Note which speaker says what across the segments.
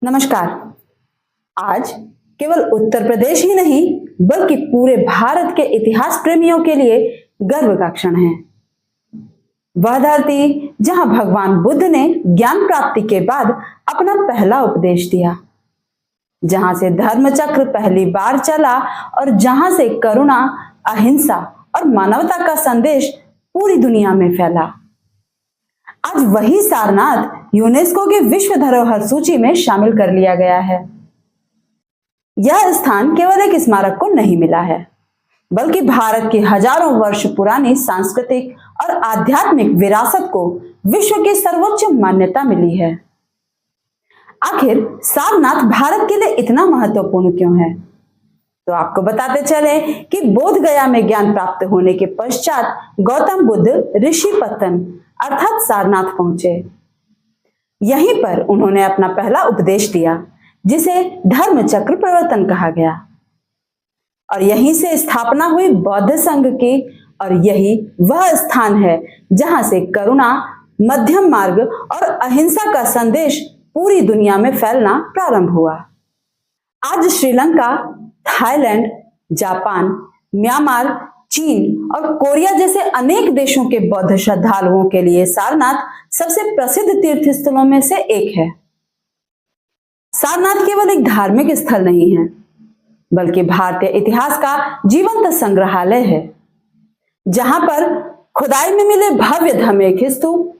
Speaker 1: नमस्कार। आज केवल उत्तर प्रदेश ही नहीं बल्कि पूरे भारत के इतिहास प्रेमियों के लिए गर्व का क्षण है। वह धरती जहां भगवान बुद्ध ने ज्ञान प्राप्ति के बाद अपना पहला उपदेश दिया, जहां से धर्म चक्र पहली बार चला और जहां से करुणा, अहिंसा और मानवता का संदेश पूरी दुनिया में फैला। आज वही सारनाथ यूनेस्को की विश्व धरोहर सूची में शामिल कर लिया गया है। यह स्थान केवल एक स्मारक को नहीं मिला है, बल्कि भारत की हजारों वर्ष पुरानी सांस्कृतिक और आध्यात्मिक विरासत को विश्व की सर्वोच्च मान्यता मिली है। आखिर सारनाथ भारत के लिए इतना महत्वपूर्ण क्यों है? तो आपको बताते चले कि बोध गया में ज्ञान प्राप्त होने के पश्चात गौतम बुद्ध ऋषिपत्तन अर्थात सारनाथ पहुंचे। यहीं पर उन्होंने अपना पहला उपदेश दिया, जिसे धर्म चक्र प्रवर्तन कहा गया, और यहीं से स्थापना हुई बौद्ध संघ की। और यही वह स्थान है जहां से करुणा, मध्यम मार्ग और अहिंसा का संदेश पूरी दुनिया में फैलना प्रारंभ हुआ। आज श्रीलंका, थाईलैंड, जापान, म्यांमार, चीन और कोरिया जैसे अनेक देशों के बौद्ध श्रद्धालुओं के लिए सारनाथ सबसे प्रसिद्ध तीर्थ स्थलों में से एक है। सारनाथ केवल एक धार्मिक स्थल नहीं है, बल्कि भारतीय इतिहास का जीवंत संग्रहालय है, जहां पर खुदाई में मिले भव्य धर्मेक स्तूप,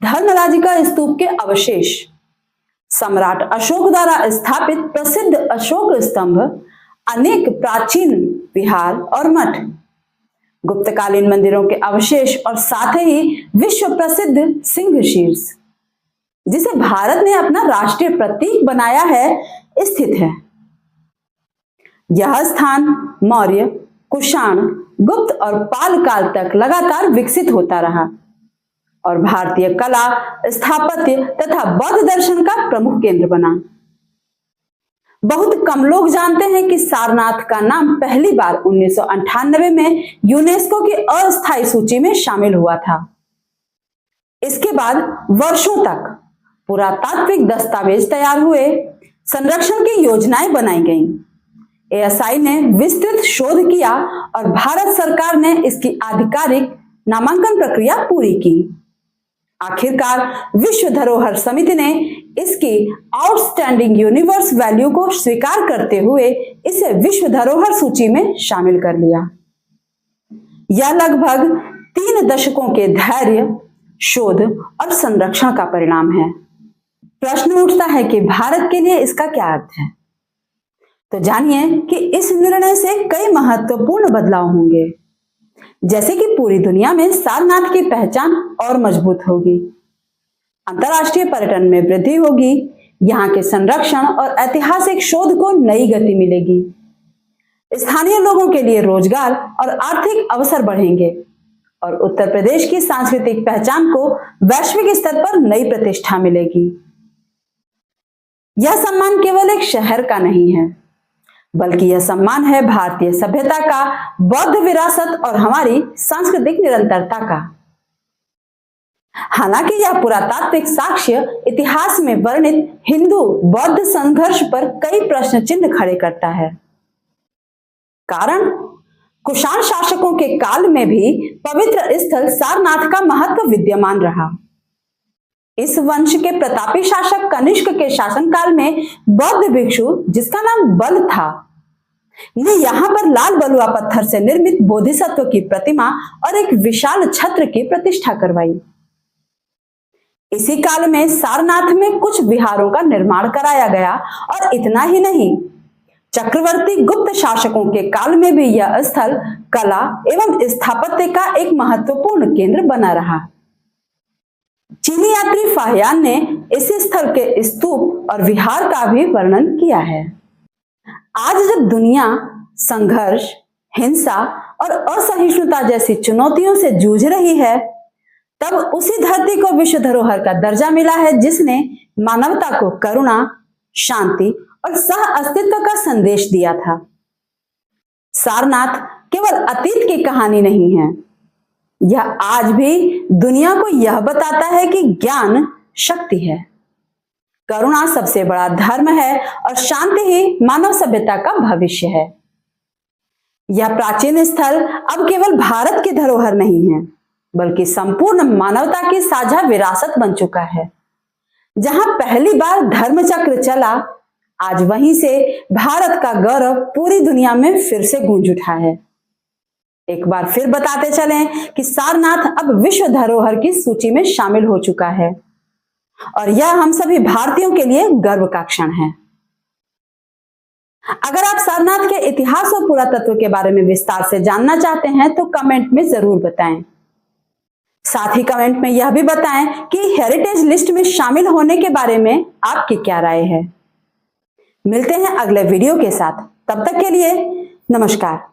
Speaker 1: धर्मराज का स्तूप के अवशेष, सम्राट अशोक द्वारा स्थापित प्रसिद्ध अशोक स्तंभ, अनेक प्राचीन विहार और मठ, गुप्तकालीन मंदिरों के अवशेष और साथ ही विश्व प्रसिद्ध सिंह शीर्ष, जिसे भारत ने अपना राष्ट्रीय प्रतीक बनाया है, स्थित है। यह स्थान मौर्य, कुषाण, गुप्त और पाल काल तक लगातार विकसित होता रहा और भारतीय कला, स्थापत्य तथा बौद्ध दर्शन का प्रमुख केंद्र बना। बहुत कम लोग जानते हैं कि सारनाथ का नाम पहली बार 1998 में यूनेस्को की अस्थायी सूची में शामिल हुआ था। इसके बाद वर्षों तक पुरातात्विक दस्तावेज तैयार हुए, संरक्षण की योजनाएं बनाई गईं, एएसआई ने विस्तृत शोध किया और भारत सरकार ने इसकी आधिकारिक नामांकन प्रक्रिया पूरी की। आखिरकार विश्व धरोहर समिति ने इसकी आउटस्टैंडिंग यूनिवर्स वैल्यू को स्वीकार करते हुए इसे विश्व धरोहर सूची में शामिल कर लिया। यह लगभग 3 दशकों के धैर्य, शोध और संरक्षण का परिणाम है। प्रश्न उठता है कि भारत के लिए इसका क्या अर्थ है? तो जानिए कि इस निर्णय से कई महत्वपूर्ण बदलाव होंगे, जैसे कि पूरी दुनिया में सारनाथ की पहचान और मजबूत होगी, अंतर्राष्ट्रीय पर्यटन में वृद्धि होगी, यहाँ के संरक्षण और ऐतिहासिक शोध को नई गति मिलेगी, स्थानीय लोगों के लिए रोजगार और आर्थिक अवसर बढ़ेंगे और उत्तर प्रदेश की सांस्कृतिक पहचान को वैश्विक स्तर पर नई प्रतिष्ठा मिलेगी। यह सम्मान केवल एक शहर का नहीं है, बल्कि यह सम्मान है भारतीय सभ्यता का, बौद्ध विरासत और हमारी सांस्कृतिक निरंतरता का। हालांकि यह पुरातात्विक साक्ष्य इतिहास में वर्णित हिंदू बौद्ध संघर्ष पर कई प्रश्न चिन्ह खड़े करता है। कारण कुषाण शासकों के काल में भी पवित्र स्थल सारनाथ का महत्व विद्यमान रहा। इस वंश के प्रतापी शासक कनिष्क के शासनकाल में बौद्ध भिक्षु, जिसका नाम बल था, ने यहां पर लाल बलुआ पत्थर से निर्मित बोधिसत्व की प्रतिमा और एक विशाल छत्र की प्रतिष्ठा करवाई। इसी काल में सारनाथ में कुछ विहारों का निर्माण कराया गया और इतना ही नहीं, चक्रवर्ती गुप्त शासकों के काल में भी यह स्थल कला एवं स्थापत्य का एक महत्वपूर्ण केंद्र बना रहा। चीनी यात्री फाहियान ने इस स्थल के स्तूप और विहार का भी वर्णन किया है। आज जब दुनिया संघर्ष, हिंसा और असहिष्णुता जैसी चुनौतियों से जूझ रही है, तब उसी धरती को विश्व धरोहर का दर्जा मिला है, जिसने मानवता को करुणा, शांति और सह अस्तित्व का संदेश दिया था। सारनाथ केवल अतीत की कहानी नहीं है, यह आज भी दुनिया को यह बताता है कि ज्ञान शक्ति है, करुणा सबसे बड़ा धर्म है और शांति ही मानव सभ्यता का भविष्य है। यह प्राचीन स्थल अब केवल भारत की धरोहर नहीं है, बल्कि संपूर्ण मानवता की साझा विरासत बन चुका है। जहां पहली बार धर्म चक्र चला, आज वहीं से भारत का गौरव पूरी दुनिया में फिर से गूंज उठा है। एक बार फिर बताते चलें कि सारनाथ अब विश्व धरोहर की सूची में शामिल हो चुका है और यह हम सभी भारतीयों के लिए गर्व का क्षण है। अगर आप सारनाथ के इतिहास और पुरातत्व के बारे में विस्तार से जानना चाहते हैं तो कमेंट में जरूर बताएं। साथ ही कमेंट में यह भी बताएं कि हेरिटेज लिस्ट में शामिल होने के बारे में आपकी क्या राय है। मिलते हैं अगले वीडियो के साथ, तब तक के लिए नमस्कार।